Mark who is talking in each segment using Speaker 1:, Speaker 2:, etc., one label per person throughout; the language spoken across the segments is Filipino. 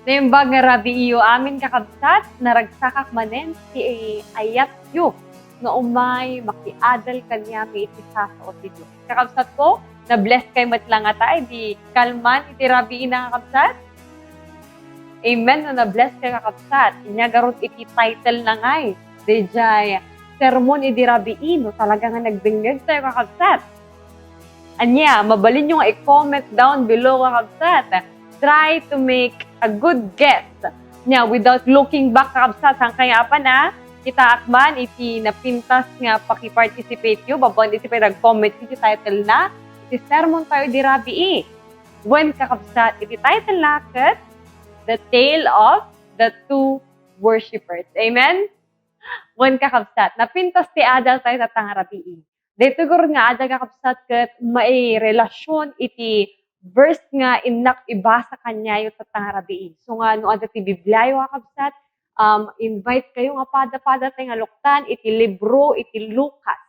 Speaker 1: Naimbag nga rabi iyo amin kakabsat, naragsakak manen si ayat yu nga umay makiadal kanya may itisa sa otidyo. Kakabsat ko, na-bless kay matlang ata, di kalman iti rabi ina kakabsat. Amen na na-bless kay kakabsat. Inya garot iti title na ngay. Dejay, sermon iti rabi ino, talaga nga nagbingag tayo kakabsat. Anya, mabalin nyo nga i-comment down below kakabsat. Try to make a good guess nya without looking back kakabsat. Sang kaya pa na, kita akman iti napintas nga paki-participate yu, babon iti pa nag-comment iti title na, iti sermon tayo di rabi i. When kakabsat, iti title na ket, The Tale of the Two Worshippers. Amen? When kakabsat, napintas ti adal tayo sa tangarabi i. Dito gur nga adal kakabsat ket may relasyon iti verse nga inak ibasa kanya yung tatangarabi. So nga no ada ti Biblia yung kakabsat, invite kayo nga pada-pada tayo nga luktan iti libro iti Lucas.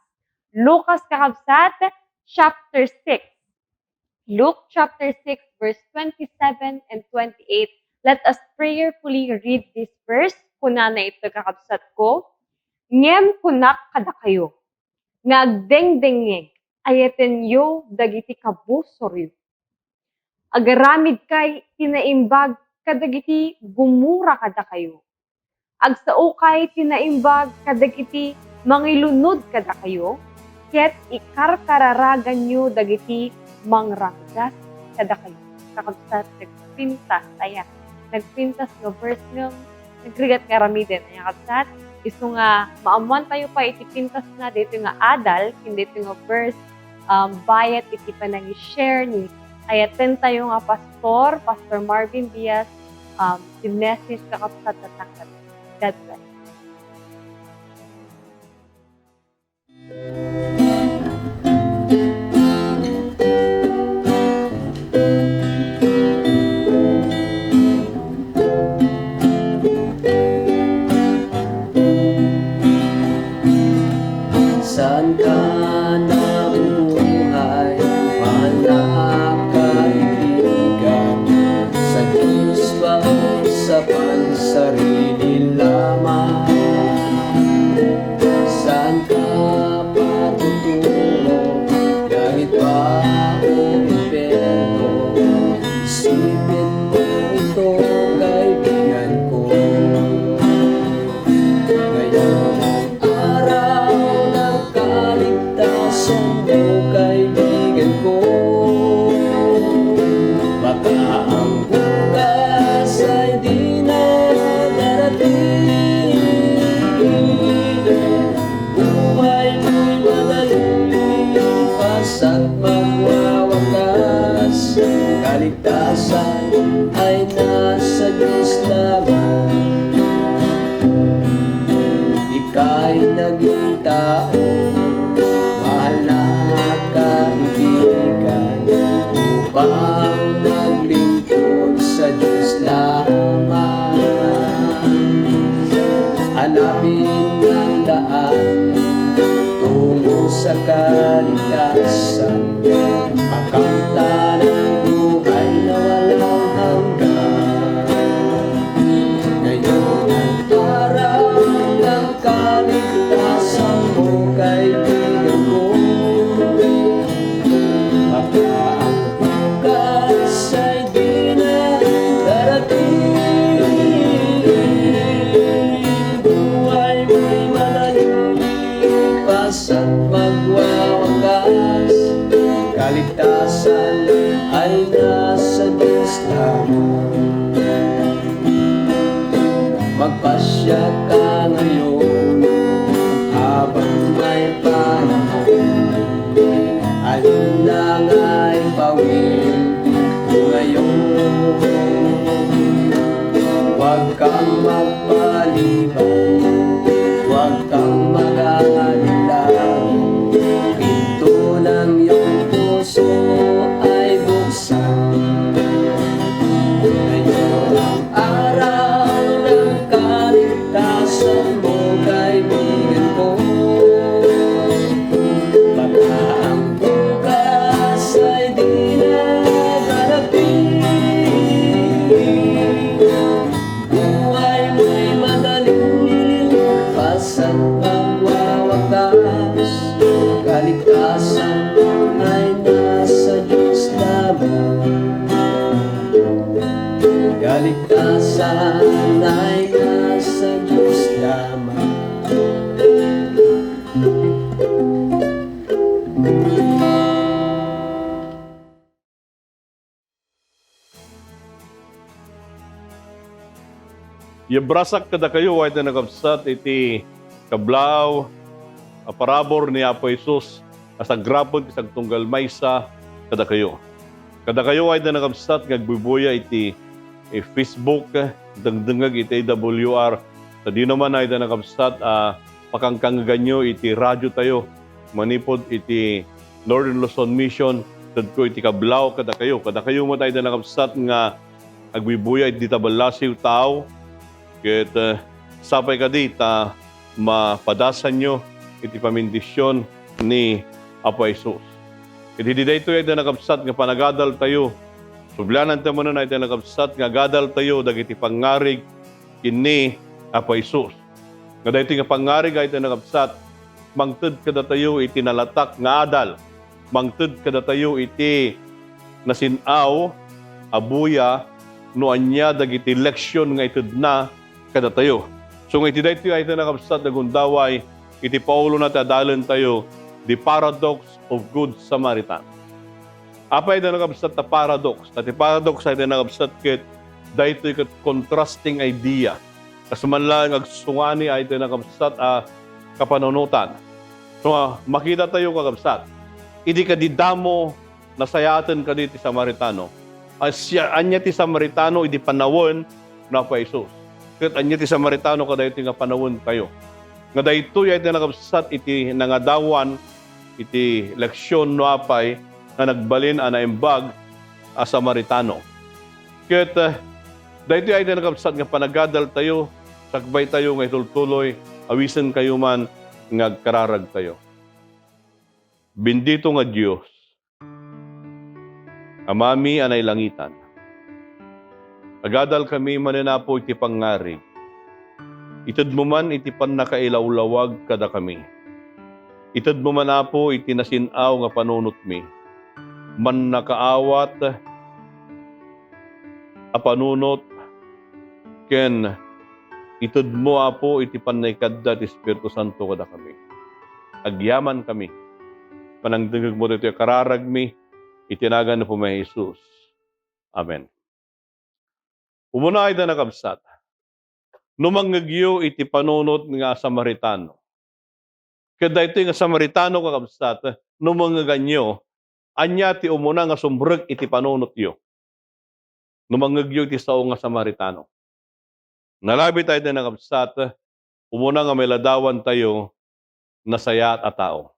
Speaker 1: Lucas kakabsat chapter 6. Luke chapter 6 verse 27 and 28. Let us prayerfully read this verse. Kuna na ito kakabsat ko. Ngem kunak kada kayo. Ngagdengdengeg ayaten yo dagiti kabusoryo. Agaramid kay tinaimbag kadagiti gumura kada kayo. Agsao kay tinaimbag kadagiti mangilunod kada kayo. Ket ikarkararagan nyo dagiti mangranggas kada kayo. Kakabsat nagpintas aya. Nagpintas nga verse nga nagrigat nga ramiden. Aya kabsat iso nga maamuan tayo pa iti pintas na dito nga adal hindi ito nga verse bayat iti panang-share ni ayaten tayo nga Pastor Marvin Diaz, the message kakabsat na tangkat. God bless.
Speaker 2: Saan ka nabuhay, mahal na kaibigan? Sa Diyos ba o sa pansarili lamang? Saan ka patutungo, langit ba o impyerno? Isipin mo ito, kaibigan ko. Ngayon ang araw ng kaligtasan mo, kaibigan ko. Baka ang bukas ay di na darating. Buhay mo'y malilipas at magwawakas. Kaligtasan ay nasa Diyos lamang. Ika'y naging tao, mahal na kaibigan, upang maglingkod sa Diyos lamang. Hanapin ang daan tungo sa kaligtasan, makamtan ang buhay na walang hanggan. Ngayon ang araw ng kaligtasan mo, kaibigan ko. Baka ang bukas ay di na darating. Buhay mo'y malilipas at magwawakas. Kaligtasan ay nasa Diyos lamang. Magpasya ka ngayon habang may panahon. Alin lang ay bawin mo ngayon. Huwag kang magpaliban, huwag kang mag-alala. Pinto ng iyong puso ay buksan. Ngayon ang araw ng kaligtasan mo, kaibigan ko. Baka ang bukas ay di na darating.
Speaker 3: Yabrasak kada kayo ay nagabsat iti kablaw parabor ni Apo Jesus asa grapon isang tunggal maysa kada kayo. Kada kayo ay nagabsat ngagbubuya iti Facebook dengdengag iti AWR. Sa di naman ay nagabsat pakangkangganyo iti radyo tayo manipod iti Northern Luzon Mission tad ko iti kablaw kada kayo mo tayo nagabsat nga agbibuya iti tabalasiw tao ket sapay kadi ta mapadasan nyo iti pamindisyon ni Apo Jesus. Iti di dayto ay nagabsat nga panagadal tayo. Sublanan ta mo na ay nagabsat nga gadal tayo dagiti pangarig kini Apo Jesus. Nga dayto nga pangarig ay nagabsat mangted kada tayo iti nalatak nga adal. Mangted kada tayo iti nasinaw abuya no anya dagiti leksyon nga ited na kada tayo. So nga iti dayto ay nagabsat nagundaway iti Paulo na tadalan tayo the paradox of good Samaritan. Apay na nagabsat na paradox. At paradox ay nagabsat ket dayto ket contrasting idea. Kasuman lang agsungani ay nagabsat kapanunutan. So makita tayo kagabsat. Idi kadidamo nasayatan kaditi Samaritano. Anya ti Samaritano idi panawon na pa Jesus. Ket anya ti Samaritano kadayto nga panawon tayo. Nga daytoy ay nagabsat iti nangadawan iti leksyon no apay nga nagbalin ana imbag a Samaritano. Ket daytoy ay nagabsat nga panagadal tayo, sagbay tayo nga itultuloy, awisen kayo man nga kararag tayo. Bendito nga Dios, amami anay langitan. Agadal kami mananapo iti pangarig. Ited mo man iti pannakailawlawag kada kami. Ited mo man apo iti nasinaw nga panunot mi. Man nakaawat a panunot ken ited mo apo iti pannaikadda ti Espiritu Santo kada kami. Agyaman kami. Panangdengeg mo dito kararag mi itinagan na po may Jesus. Amen. Umuna ay nakabsat. Numangagyo iti panunot nga Samaritano. Kada ito nga Samaritano kakabsat, numangaganyo, anya ti umuna nga sumbreg iti panunot yo. Numangagyo iti sao nga Samaritano. Nalabi tayo na nakabsat, umuna nga may ladawan tayo, nasayat a tao.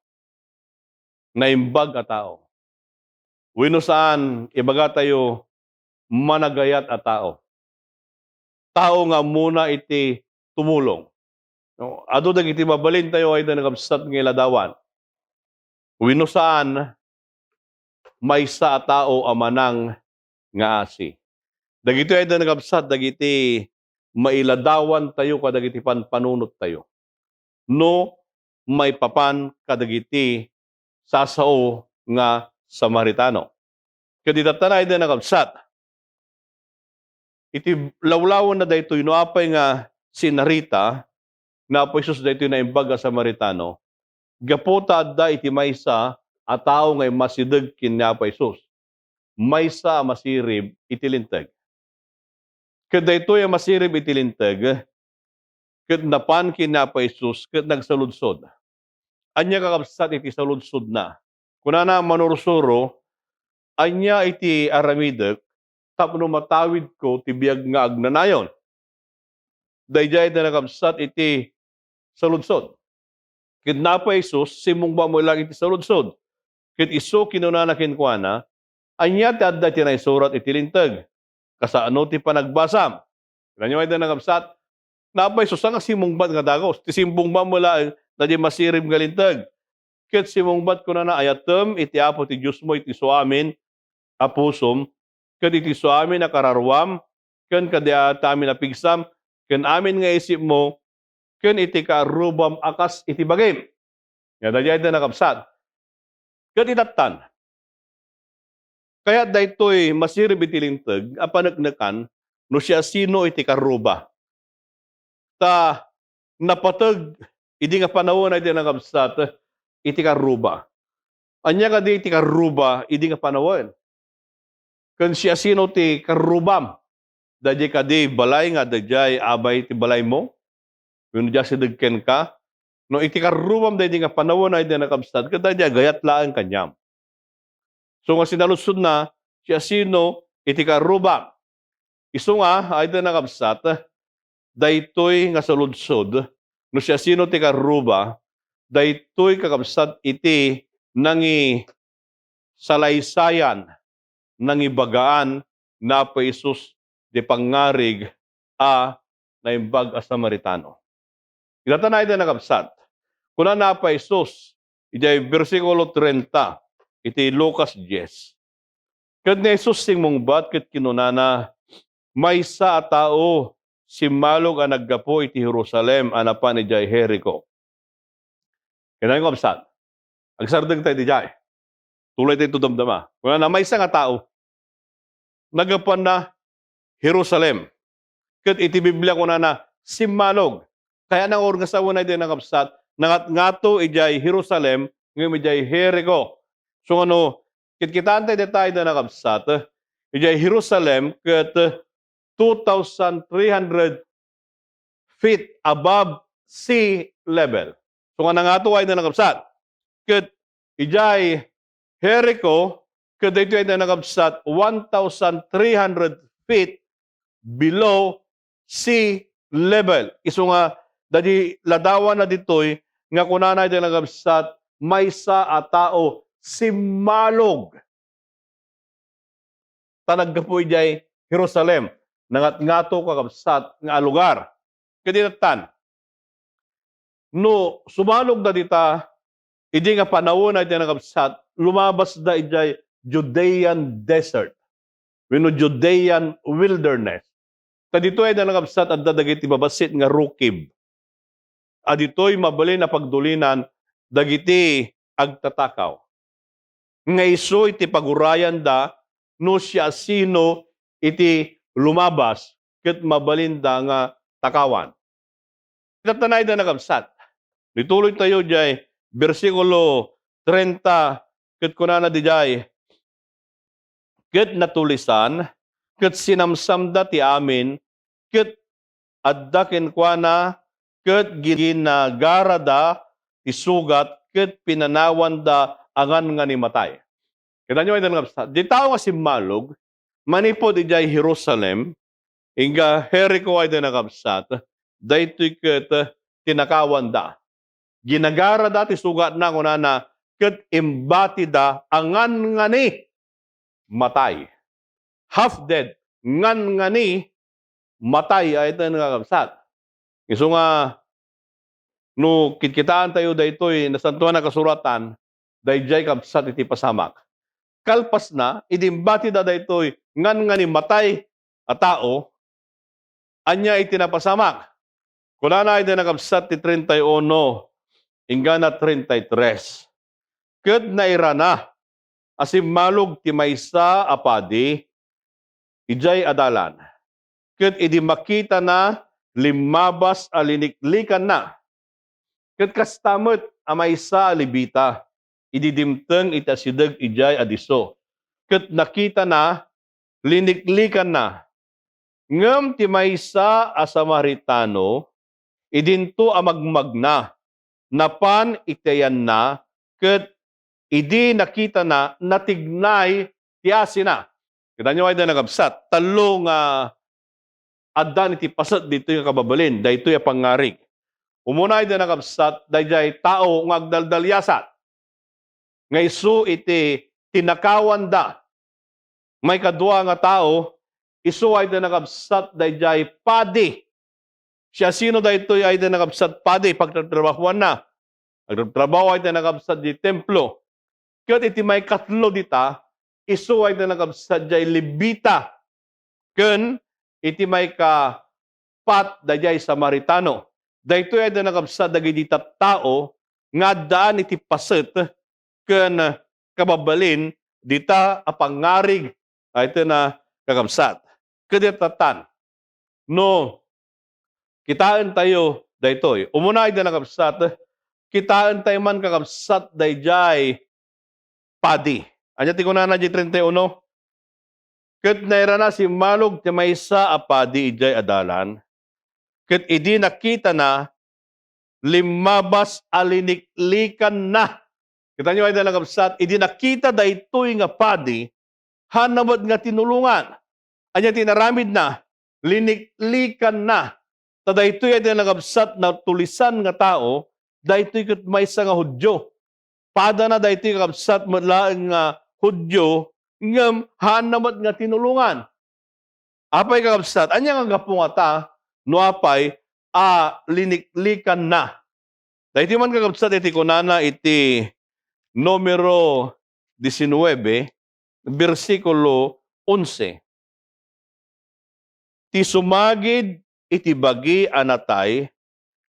Speaker 3: Naimbag a tao. Wino saan, ibaga tayo, managayat a tao. Tao nga muna iti tumulong. No, ado dagiti mabalin tayo ay nagabsat nga iladawan. Wino saan maysa a tao amanang nga asi. Dagiti ay nagabsat dagiti mailadawan tayo kadagiti panunot tayo. No may papan kadagiti sasao nga Samaritano. Kadita tanay ay nagabsat. Iti lawlawan na daytoy no apay nga sinarita na po Jesus daytoy na imbaga Samaritano. Gapota da iti maysa a tao nga masideg ken ni Apo Jesus. Maysa masirib iti linteg. Ket daytoy masirib iti linteg ket napan ken ni Apo Jesus ket nagsaludsod. Anya kakabsat iti saludsod na. Kunana manursuro anya iti aramidek tapno matawid ko ti biag nga agnanayon. Dayjay na nakabsat iti saludsod. Ket napa Jesus simong ba mo lang iti saludsod. Ket isu kinunana kenkwana anya ti adda ti naisurat iti linteg. Kasaano ti panagbasam. Kanyo ay nakabsat napa Jesus nga simong bat nga dagos. Ti simbong ba mo lang na di masirib nga linteg. Ket simong bat kunana ayatem iti Apo ti Dios mo iti suamin apusom ken iti so amin na kararwam, ken kadiata amin na pigsam, ken amin nga isip mo, ken iti karubam akas iti bagim. Nga dayay na nakabsat. Ken itattan. Kaya daytoy masirib iti linteg, apanagnakan, no siya sino iti karuba. Ta napateg, idi nga panahon ay di nakabsat, iti karuba. Anya ka di iti karuba, idi nga panahon. Kan siya sino ti karubam. Dadya kadi balay nga dadya abay ti balay mo. Yung dya sidagken ka. No iti karumam dadya nga panawon ay dadya nakabsat. Kadadya gayat laan kanyam. So nga sinalusod na siya sino iti karubam. Iso nga ay dadya nakabsat. Daytoy nga saludsod. No siya sino ti karuba. Daytoy kakabsat iti nangi salaysayan nangi bagaan na pa Isus di pangarig a naimbag a Samaritano. Inatanay na nakabsat. Kuna na pa Isus, iti versikulo 30, iti Lucas 10. Kad na Isus sing mong bat ket kinunana, may sa tao simmalog a naggapo iti Jerusalem anapan iti Jericho. Kaya nga kabsat. Agsardeng tayo di jay. Tulay tayo damdama. Kuna na may isa nga tao, nagapan na Jerusalem. Kat iti Biblia ko na simmalog. Kaya nang orgasawa na din nakabsat, ngato ijay Jerusalem, ngayon ijay Jericho. So ano, kitkitaan tayo tayo na nakabsat, ijay Jerusalem, kat 2,300 feet above sea level. So nga ngato ay na nakabsat. Kat ijay Jericho, kat ito ay na nakabsat 1,300 feet below sea level. Iso nga, dadi ladawan na ditoy, nga kunanay din nagabsat, may sa a tao simmalog. Tanaggapoy jay Jerusalem, nangat ngato kakabsat nga lugar. Kadinatan, no sumalog na dita, hindi nga panahon na din nagabsat, lumabas na ijay Judean desert. Wino Judean wilderness. Kadito ay nangabsat at dadagiti babasit nga rukib. Adito'y mabalin na pagdulinan, dagiti agtatakaw. Nga iso iti pagurayan da, no siya sino iti lumabas, ket mabalin da nga takawan. Tatanay na nangabsat. Nituloy tayo jay, versikulo 30, ket kunana di jay, ket natulisan, ket sinamsamda ti amin, ket addaken kuana, ket ginagarada ti sugat, ket pinanawanda angan nga ni matay. Kita nyo ay nangabsat. Di tao nga simmalog, manipod ijay Jerusalem, inga Jericho ay nangabsat, daytoy ket tinakawanda. Ginagarada ti sugat na kunana, ket imbatida angan nga ni matay. Half dead, ngan nga ni matay ay ito nakakabsat. Iso nga, no kitkitaan tayo daytoy nasantuan na kasuratan, dayjay kabsat iti pasamak. Kalpas na, idimbati da daytoy, ngan nga ni matay a tao, anya iti napasamak. Kunana iti nakabsat ti 31, ingana 33. Ket nairana, asimmalog ti maysa apadi, ijay adalan. Ket idi makita na limabas aliniklikan na. Ket kastamot amay sa alibita. Idi dimteng itasideg ijay adiso. Ket nakita na liniklikan na. Ngem ti maysa a Samaritano idinto amagmagna. Napan itayan na ket idi nakita na natignay ti asina. Kita nyo ay nagabsat. Talong adan iti pasat dito yung kababalin. Dito yung pangarig. Umuna ay nagabsat. Dayjay tao ng agdaldalyasat. Ngay isu iti tinakawan da. May kadua nga tao. Isu ay nagabsat. Dayjay padi. Siya sino dayto ay nagabsat padi. Pagtatrabahuan na. Pagtatrabaho ay nagabsat di templo. Kaya iti may katlo dita. Isu ay nagabsat jay libita. Ken iti may ka pat dayjay Samaritano. Daytoy ay nagabsat dagiti tao nga daan iti paset ken kababalin dita a pangarig ay ito na kakabsat. Kaditatan. No kitaan tayo daytoy. Umuna ay nagabsat kitaan tayo man kakabsat dayjay padi. Anya ti kunana di 31. ket nairana si malog ti maysa a padi ijay adalan, ket idi nakita na limabas aliniklikan na. Kita nyo ay nalagabsat, idi nakita daytoy nga padi, hanamad nga tinulungan. Anya tinaramid na, liniklikan na. Ta daytoy ay nalagabsat na tulisan nga tao, daytoy ket maysa nga Hudyo. Pada na daytoy kabsat matlaeng nga Hudyo, ngam hanamad nga tinulungan. Apay kakabsat, anya nga gapungata, no apay, liniklikan na. Dahiti man kakabsat, iti kunana iti numero 19, versikulo 11. Ti sumagid iti bagi anatay,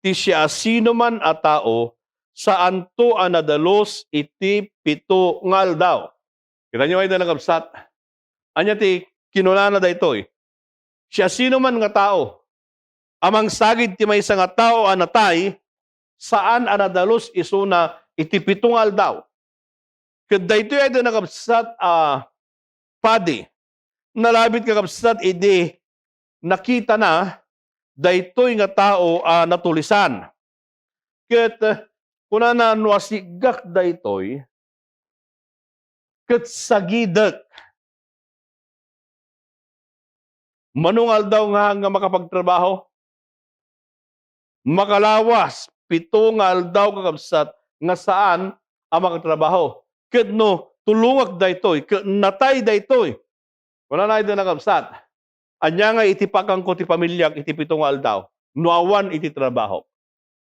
Speaker 3: ti siya sino man a tao, saan to anadalos iti 7 nga aldaw. Kita nyo ay nakabsat. Anya ti kinunana daytoy. Siya sino man nga tao, amang sagid ti maysa nga tao anatay, saan anadalos isuna iti 7 nga aldaw. Ket daytoy ay nakabsat padi. Nalabit kakabsat idi nakita na daytoy nga tao natulisan. Ket kunana no asigak daytoy ket sagidek. Manungal daw nga makapagtrabaho. Makalawas 7 nga aldaw kakabsat nga saan ang makagtrabaho. Ket no tulungak daytoy, ket natay daytoy. Wala na ito nakabsat. Anya nga itipakang ko ti pamilyak iti 7 nga aldaw. Nuawan iti trabaho.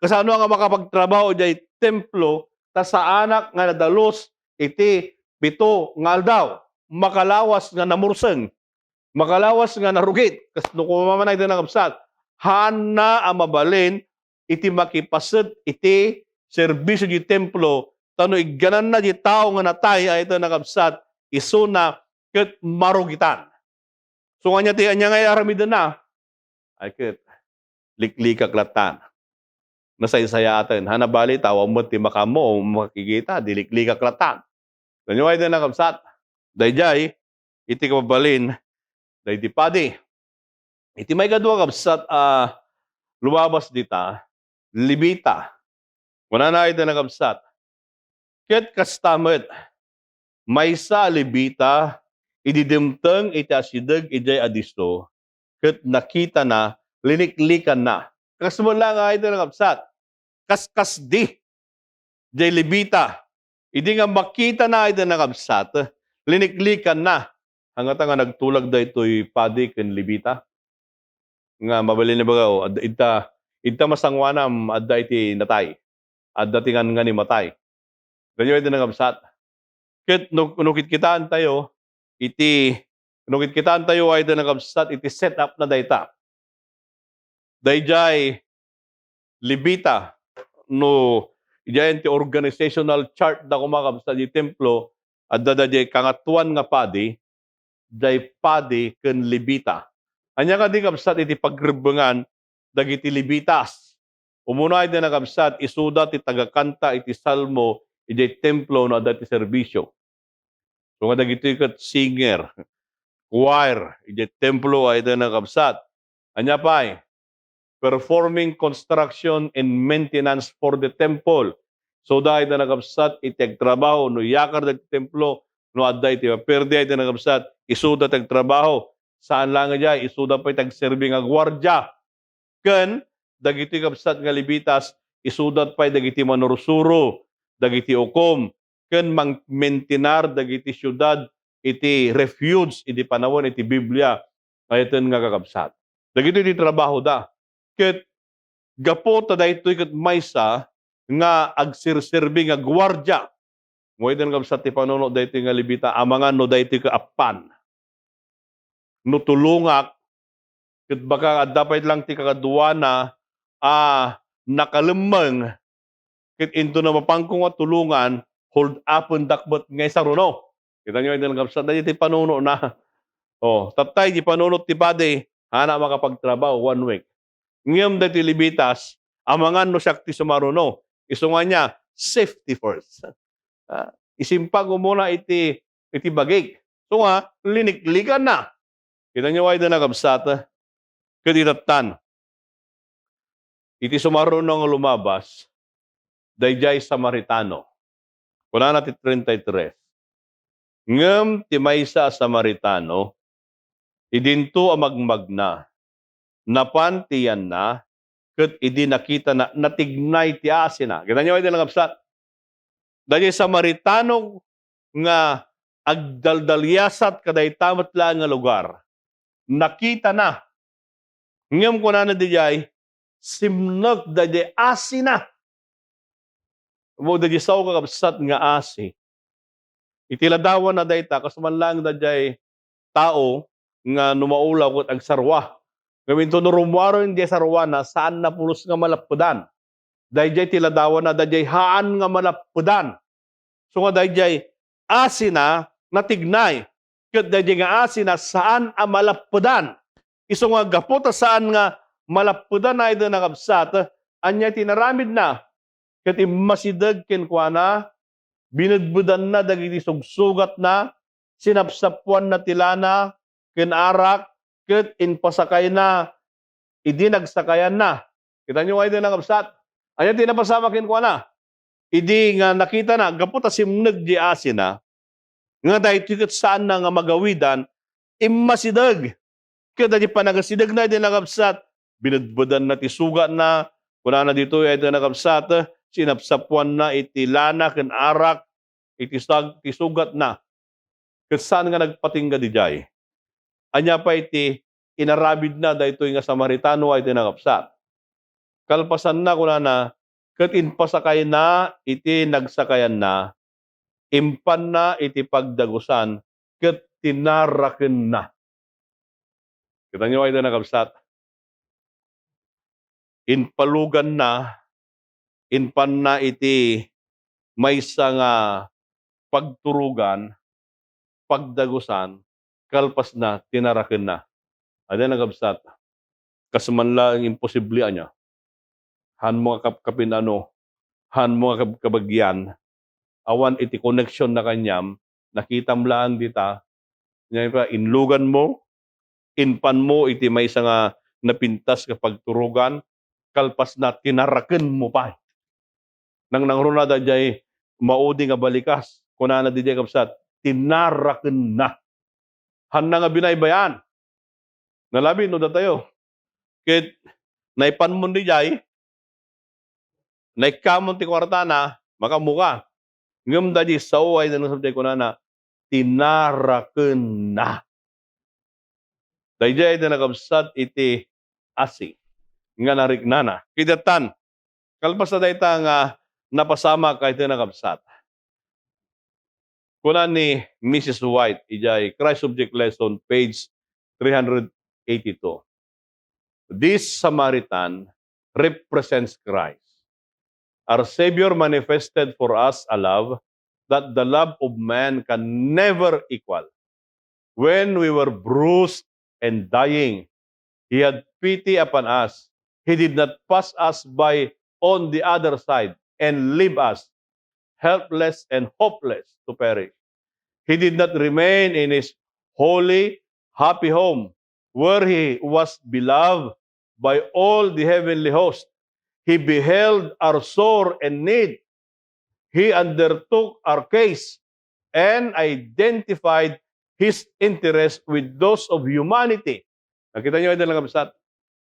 Speaker 3: Kasano nga makapagtrabaho jay templo ta sa anak nga nadalos iti 7 nga aldaw. Makalawas nga namurseng. Makalawas nga narugit. Kas no kumamanay ito nakabsat. Hana ang mabalin iti makipasad iti serbisyo di templo tano iganan na di tao nga natay ay ito nakabsat isuna ket marugitan. So nga ti anya nga aramidan na ay ket liklikak latan. Nasaysaya atin. Hanabali tawa mo ti makamo makikita diliklikak latan. Kanyo ay ito nakabsat. Dayjay iti kababalin day di padi. Iti may kadwa kabsat lumabas dita libita. Wala na ito nakabsat. Ket kastamet maysa libita ididimteng iti asideg ijay adisto ket nakita na liniklikan na. Kasmula nga ito nakabsat. Kaskasdi jay libita. Idi nga makita na ito nakabsat liniklikan na. Hanggat nga nagtulag da ito'y padi ken libita. Nga mabalin na baga, ita masangwanam adda iti natay. Adda tingan nga ni matay. Ganyo ito nangabsat. Ket nukit kitaan tayo, nukit kitaan tayo ay ito nangabsat, iti set up na dayta. Dayjay libita, no, ijay iti organizational chart da kumakabsat di templo, adda da jay kangatuan nga padi, day padi ken libita. Anya ka di kabsat iti pagrebengan dagiti libitas. Umuna iti nakabsat isuda ti tagakanta iti salmo iti templo no adda ti serbisyo. So nga dagiti ket singer, choir iti templo ay iti nakabsat. Anya pay performing construction and maintenance for the temple. So da iti nakabsat iti trabaho no yakar dagiti templo no adda iti perde iti nakabsat isuda tag trabaho saan lang nga isuda pa tag-serbi nga gwardya ken dagiti kabsat nga libitas isudat pa dagiti manursuro dagiti ukom ken mangmentinar dagiti syudad iti refuge iti panawon iti Biblia ayten nga kakabsat dagiti iti trabaho da ket gapo ta daytoy ket maysa nga agserserbi nga gwardya mo iten kabsat ti panuno daytoy nga libita amangan no daytoy ka appan no tulungak ket baka dapat lang ti kakaduana nakalemeng ket into na mapangkong at tulungan hold upon dakbot ngay saruno. Kita nyo yung kapsat na ti panuno na. Tatay di panuno ti pade hana makapagtrabaho 1 week. Ngiyam dati libitas amangan no siya ti sumaruno. Iso nga niya safety first. Isimpag mo muna iti bagig. So nga liniklikan na. Kita niyo ay na kabsat, kaditatan. Iti sumarunong lumabas, dayjay Samaritano. Kuna natin 33. Ngem ti maysa a Samaritano, idinto a magmagna, napan tiyan na, ket idi nakita na natignay ti asina. Kita niyo ay na kabsat. Dayjay Samaritano nga agdaldalyasat kaday tamat lang nga lugar. Nakita na. Ngem kuna na dijay simnag dayjay asina. Mo dayjay sao kakabsat nga asi. Itiladawan na dayta kasman lang dayjay tao nga numaulaw ket agsarwa. Gawin to nurumwaro hindi sarwa na saan na pulos nga malappudan. Dayjay tiladawan na dayjay haan nga malappudan. So nga dayjay asina natignay. Ket dayjay nga asina saan a malappudan. Isu nga gapota saan nga malappudan na ito nakabsat, anya tinaramid na. Ket immasideg kenkwana, binudbudan na dagiti sugsugat na, sinapsapuan na tilana, ken arak, ket inpasakay na, idi nagsakayan na. Kita nyo ay ito nakabsat. Anya tinapasama kenkwana. Idi nga nakita na, gapota simneg di asina, nga dahil tiket saan na nga magawidan, immasideg. Kaya dahil panagasidag na ito nakabsat, binudbudan na tisuga na, kuna na dito ito nakabsat, sinapsapuan na itilana, ken arak, tisugat na. Kaya saan nga nagpatingga di jay? Anya pa iti inarabid na dahil ito nga Samaritano ay ito nakabsat. Kalpasan na kuna na, ket inpasakay na, iti nagsakayan na, impan na iti pagdagusan, ket tinaraken na. Kita nyo ay ito nakabsat. Inpalugan na, inpan na iti maysa nga pagturugan, pagdagusan, kalpas na, tinaraken na. Ada nakabsat. Kasman lang imposible anya. Han mga kapinano, han mga kabagyan, awan iti connection na kanyam, nakitam lang dita, inlugan mo, inpan mo iti maysa nga napintas ka pagturugan, kalpas na tinaraken mo pa. Nang nangruna da jay maudi nga balikas, kuna na di jay kapsat, tinaraken na. Han na nga binaybayan. Nalabi no da tayo. Kit naipan mo di jay, naikamon ti kwartana, makamuka. Ngem da di saway na nasabday kuna na, tinaraken na. Dayjay na nakabsat iti asi nga nariknana. Kidatan, kalpas na dayta nga napasama kahit na nakabsat. Kuna ni Mrs. White, ijay Christ Subject Lesson, page 382. This Samaritan represents Christ. Our Savior manifested for us a love that the love of man can never equal. When we were bruised and dying, He had pity upon us. He did not pass us by on the other side and leave us helpless and hopeless to perish. He did not remain in His holy, happy home where He was beloved by all the heavenly host. He beheld our sore and need. He undertook our case and identified His interest with those of humanity. Nakita niyo ito lang kabsat.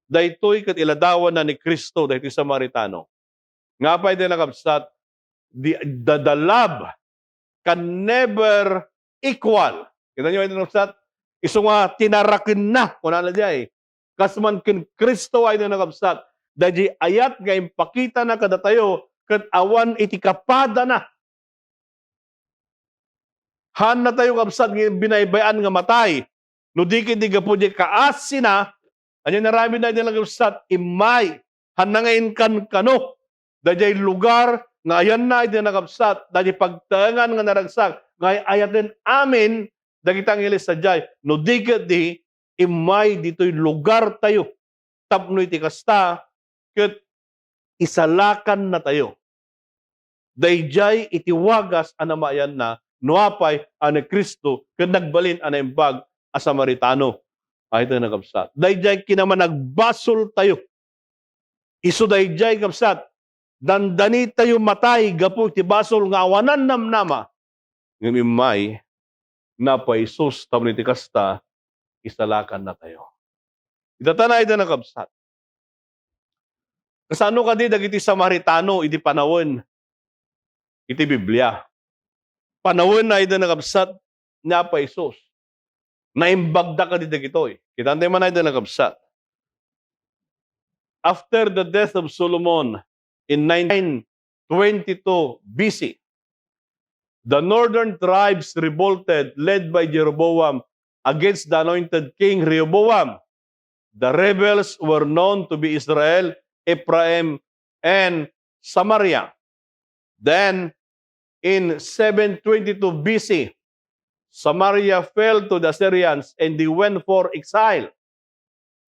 Speaker 3: Daytoy ket iladawan na ni Kristo daytoy Samaritano. Nga pa ito lang kabsat, the love can never equal. Kita niyo ito lang kabsat. Isu nga tinaraken na kuna na diay. Kasman ken Kristo ay ito lang kabsat. Daji ayat nga impakita na kada tayo ket awan iti kapada na. Han na tayo kabsat binaybayan nga matay. No di kiti gapo di kaasina, anya narami na din kabsat imay. Han na ngayon kano. Dajay lugar nga ayan na din nakabsat. Daji pagtangan nga naragsak. Nga ayat din amin, dagitang ilis sa jay. No di kiti imay dito'y lugar tayo. Tapno iti kasta, ket isalakan na tayo. Dayjay itiwagas anamayan na nuapay ane Kristo ken nagbalin ana imbag a Samaritano. Ay ito nagkabsat. Dayjay kinaman nagbasol tayo. Isu dayjay kabsat. Dandani tayo matay gapo ti basol nga awanan namnama. Ngimay na pa Isus tamni ti kasta isalakan na tayo. Itatanay ito nagkabsat. Kasano ka di dagiti Samaritano iti panawon iti Biblia. Panawon na ito nagkabsat na pa Isus. Naimbagda ka di dagitoy. Kita tayo man na ito nagkabsat. After the death of Solomon in 922 BC, the northern tribes revolted led by Jeroboam against the anointed king Rehoboam. The rebels were known to be Israel, Ephraim, and Samaria. Then, in 722 BC, Samaria fell to the Assyrians and they went for exile.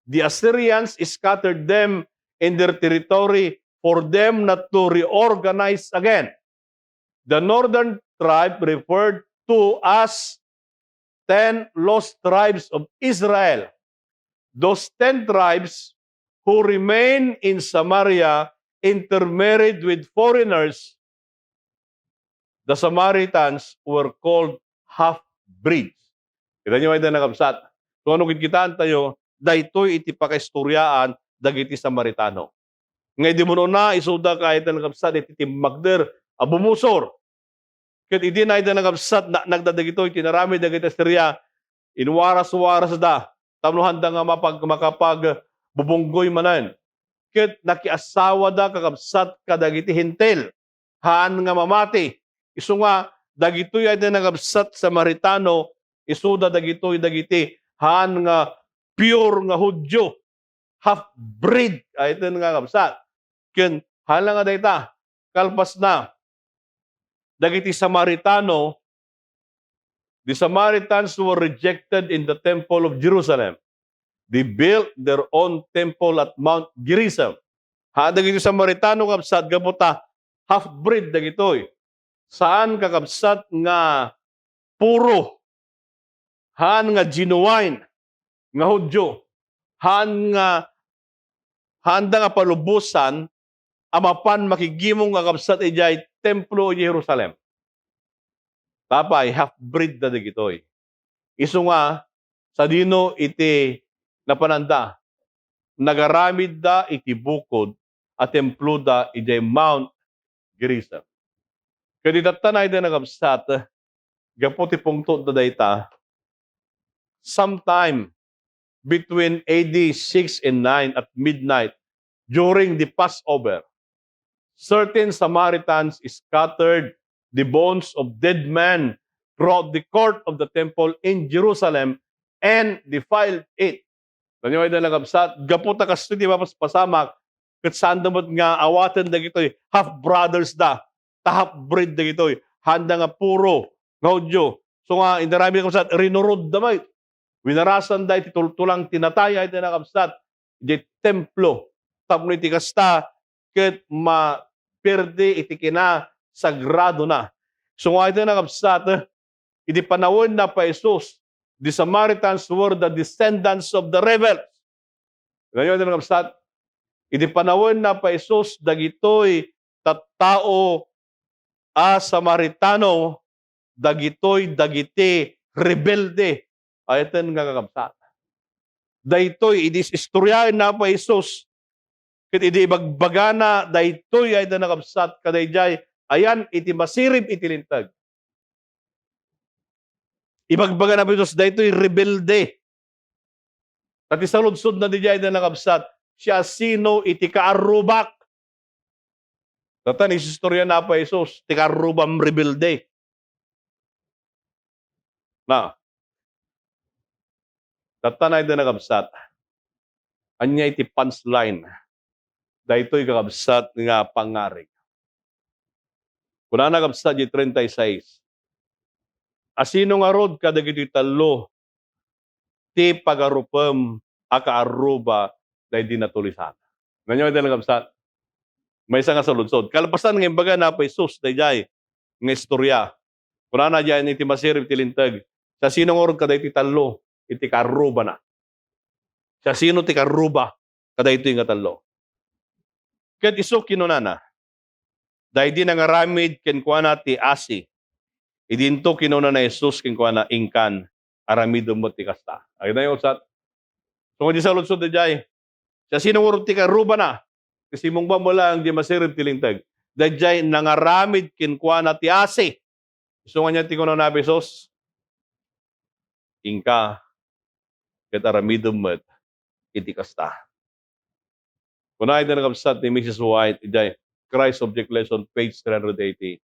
Speaker 3: The Assyrians scattered them in their territory for them not to reorganize again. The northern tribe referred to as 10 lost tribes of Israel. Those 10 tribes who remained in Samaria intermarried with foreigners. The Samaritans were called half-breeds. Kita nyo ay nakabsat. Kung ano kitaan tayo, daytoy iti pakaistoryaan dagiti Samaritano. Ngay di mo na isuda kahit na nakabsat iti timmagder abumusor. Kat iti na iti nakabsat na nagdadagito iti narami dagiti Assyria inwaras-waras da. Tamnuhan da nga makapag bubunggoy manan. Kat nakiasawa da kakabsat kadagiti hintel. Haan nga mamati. Isu nga dagitoy ay nakabsat Samaritano isuda dagitoy dagiti haan nga pure nga Hudyo, half-breed, ay ito nga kapsat. Ken hala nga dayta, kalpas na, dagiti Samaritano, the Samaritans were rejected in the temple of Jerusalem. They built their own temple at Mount Gerizim. Dagiti Samaritano kapsat, gaputa, half-breed dagitoy. Saan kakapsat nga puro, haan nga genuine, nga Hudyo, handa nga palubusan, amapan makigimong nga kapsat ijay templo i Jerusalem. Tapay, half-breed na digitoy. Isu nga, sa dino iti napananda, nagaramid da iti bukod at templo da ijay Mount Gerizim. Kaya ditatanay da nagapsat, gaputi pungto da dayta, sometime between AD 6 and 9 at midnight during the Passover, certain Samaritans scattered the bones of dead men throughout the court of the temple in Jerusalem and defiled it. Kanya ay nalagabsat, gaputa kasto di pasamak, kat saan damot nga awatan da gitoy, half-brothers da, half-breed da gitoy, handa nga puro, nga Hudyo. So nga, indarami na kapsat, rinurod damay, winarasan da iti tultulang tinataya iti nakapsat, iti templo, tapno iti kasta, ket ma-perde iti kina sagrado na. So nga iti nakapsat, iti panawon na pa Jesus, the Samaritans were the descendants of the rebels. Ngayon iti nakapsat, iti panawon na pa Jesus, dagitoy tattao Samaritano, dagitoy dagiti rebelde, ayatan nga kakabsat. Daytoy, idis istoryahin na pa Jesus. Kit idi bagbagana, daytoy ay nakabsat kadayjay, ayan, iti masirib iti lintag. Ibagbaga na pa Jesus, daytoy rebelde. At isaludsod na dijay na nakabsat, siya sino iti kaarubak. Tatan, istorya na pa Jesus, iti kaarubam rebelde. Na, tatanay din nakabsat. Anya iti punchline. Daytoy kakabsat nga pangarig. Kuna nakabsat di 36. Asino nga rod kadagiti talo ti pagarupem akaaruba day di natulisan. Ganyan din nakabsat. May isa nga saludsod. Kalpasan nga imbaga na pa Jesus dayjay nga istorya. Kuna na dyan iti masirib tilintag. Sa sino nga rod kadagiti talo iti karuba na. Siya sino ti karuba, kada ito yung katalo. Ket iso kinunana, dahil di nangaramid kenkwana ti asi, idinto kinuna na Jesus kenkwana ingkan, aramidom mo ti kasta. Ay na yung usat. So kung di sa lutsod na jay, siya sino urot ti karuba na, kasi mong ba mo lang di masirip ti lingtag, dahil jay nangaramid kenkwana ti asi. So nga niya ti kuno na Jesus, ingka, ket aramidom mo iti kasta. Kung ay na nakabsat ni Mrs. White, ijay, Christ Object Lesson, page 380.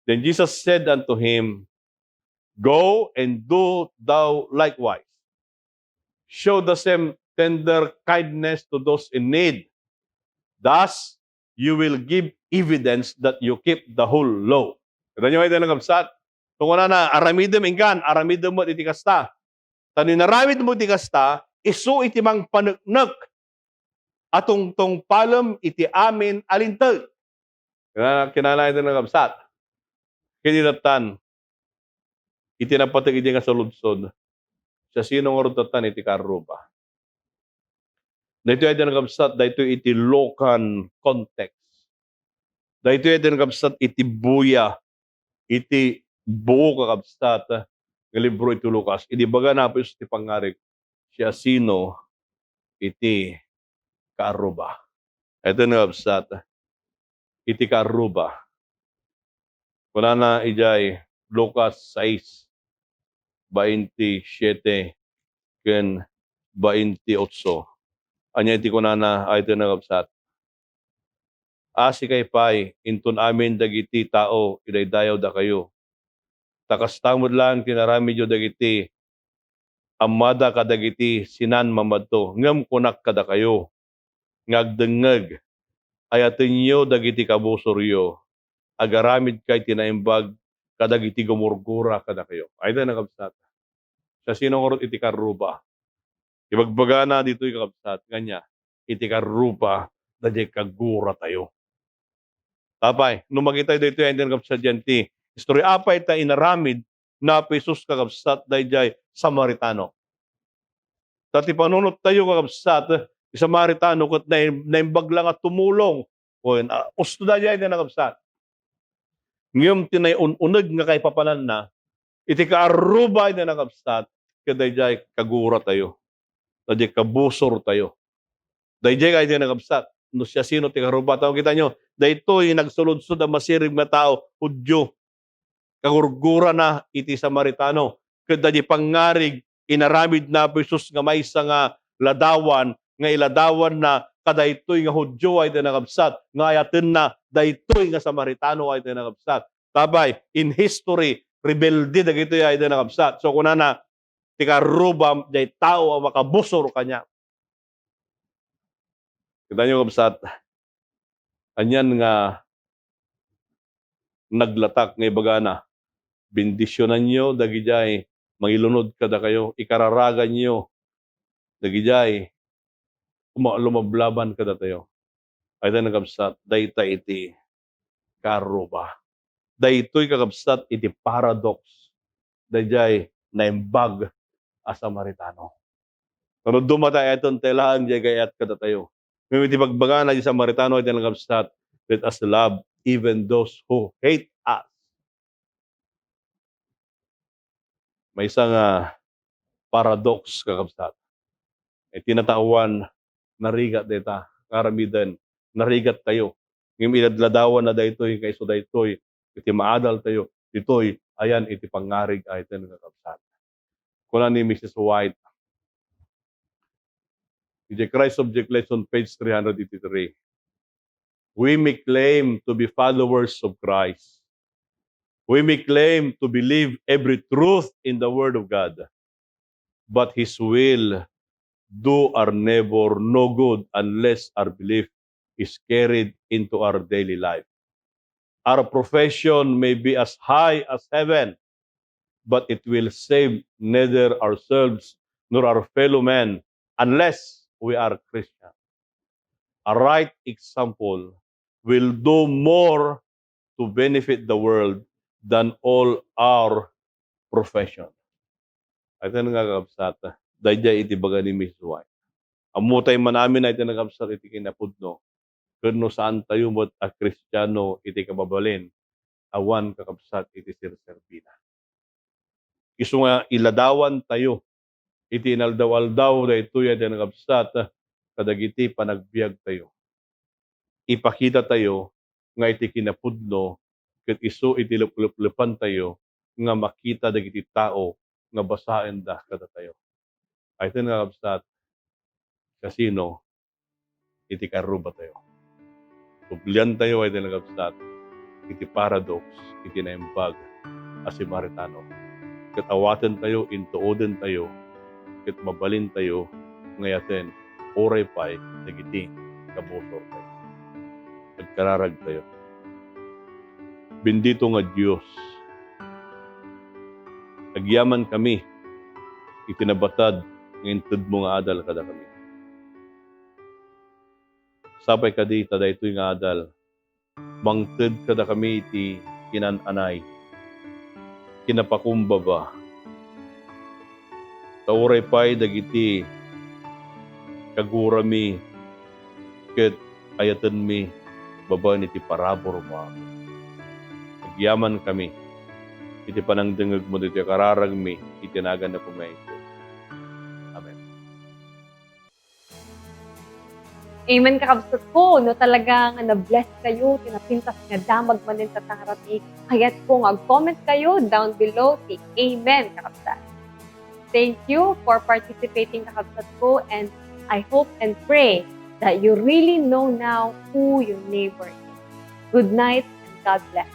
Speaker 3: Then Jesus said unto him, Go and do thou likewise. Show the same tender kindness to those in need. Thus, you will give evidence that you keep the whole law. Kaya nyo ay nakabsat. Kung na aramidem ingkan, aramidem mo iti kasta. Tani naramid mo iti kasta, isu iti mang paneknek atong tong palem iti amin alintag. Kinala ito ng kabsat. Kinilatan, itinapatag iti nga sa ludsod, sa sinong orutatan iti karuba. Dahito ay ng kabsat, dahito iti lokan context. Dahito ay ng kabsat, iti buya, iti buo kakabsat, ng libro iti Lucas. Iti baga na po iti pangarik, siya sino iti karuba. Ito ng kabsat, iti karuba. Kuna na ijay Lucas 6, 27, ken 28. Anya iti kuna na ay ito na kapsat. Asi kay pay, intun amin dagiti tao, idaydayaw da kayo. Takastamod lang tinarami jo dagiti, amada kadagiti sinan mamadto, ngem kunak kada kayo. Ngagdengeg, ayatin nyo dagiti kabusoryo, agaramid kay tinaimbag kadagiti gumurgura kada kayo. Ay na nakabsat. Sa sinong iti karuba. Ibagbaga na dito yung kakabsat. Kanya, iti karuba na di kagura tayo. Tapay, nung makita dito yung hindi nakabsat dyan ti, history apay ta inaramid na pesos kakabsat dahi jay Samaritano. Tati panunot tayo kakabsat, Samaritano kat naimbag lang at tumulong. O yun, usto da dyan yung nakabsat. Ngayong tinay-ununag nga kay papanan na, iti kaarubay na nakabsat, kadayjay kagura tayo. Dayjay kabusor tayo. Dayjay kay nakabsat. No siya sino ti karuba tayo. Kita nyo, daytoy nagsulod-sud ang masirib nga tao, Hudyo. Kagurgura na iti Samaritano. Kadayjay pangarig, inaramid na Jesus nga maysa nga ladawan, nga iladawan na kadaytoy nga Hudyo ay tinakabsat, nga ayaten na daytoy nga Samaritano ay tinakabsat. Tabay, in history, rebelde dagito ay tinakabsat. So kuna na, ti karuba, day tao ang makabusor kanya. Kita nyo kabsat, anyan nga naglatak nga ibagana, bendisyonan nyo, dagijay, mangilunod kada kayo, ikararagan nyo, dagijay, lumablaban kada tayo. Ay tayo nagkabsat, dayta iti karuba. Daytoy kakabsat iti paradox. Dayjay naimbag a Samaritano. Kano dumatay itong telahan jay gayat kada tayo. May iti pagbaga na di Samaritano ay nagkabsat, let us love even those who hate us. May isang paradox kakabsat. Ay tinatawan, narigat deta, karamidan, narigat tayo. Ngayon iladladawan na daytoy kayso daytoy, iti maadal tayo, ditoy, ayan iti pangarig ay ito nakakabsat. Kuna ni Mrs. White, iti Christ Object Lesson, page 383. We may claim to be followers of Christ. We may claim to believe every truth in the Word of God. But His will do our neighbor no good unless our belief is carried into our daily life. Our profession may be as high as heaven, but it will save neither ourselves nor our fellow men unless we are Christians. A right example will do more to benefit the world than all our profession. Ito nga kapsat, dahil iti baga ni Miss White. Amutay man namin ay tinagabsat iti kinapudno. Kuno saan tayo mo't a Kristiyano iti kababalin. Awan kakabsat iti sirserbina. Isu nga iladawan tayo. Iti inaldaw-aldaw da ito ya tinagabsat kadagiti panagbiag tayo. Ipakita tayo nga iti kinapudno ket isu iti luplupan tayo nga makita dagiti tao nga basaen da kada tayo. Ay tinagabsat kasino iti karuba tayo. Tublian tayo ay tinagabsat iti paradox iti naimbag a Samaritano. Ket awaten tayo, intuoden tayo, ket mabalin tayo ngayaten oray pay dagiti kabusor tayo. Nagkararag tayo. Bendito nga Dios. Agyaman kami itinabatad ng inted mo nga adal kada kami. Sapay kadi tada ito'y nga adal. Bangted kada kami iti kinananay. Kinapakumbaba. Tauray pay dagiti kagurami ket ayaten mi babaen iti parabor mo. Agyaman kami iti panangdengeg mo iti kararag mi itinagan na kumay. Amen.
Speaker 1: Amen kakabsat ko, no talagang na-bless kayo, tinapintas nga damag manin sa tangarati. Kaya't kung mag-comment kayo down below, si Amen kakabsat. Thank you for participating kakabsat ko, and I hope and pray that you really know now who your neighbor is. Good night and God bless.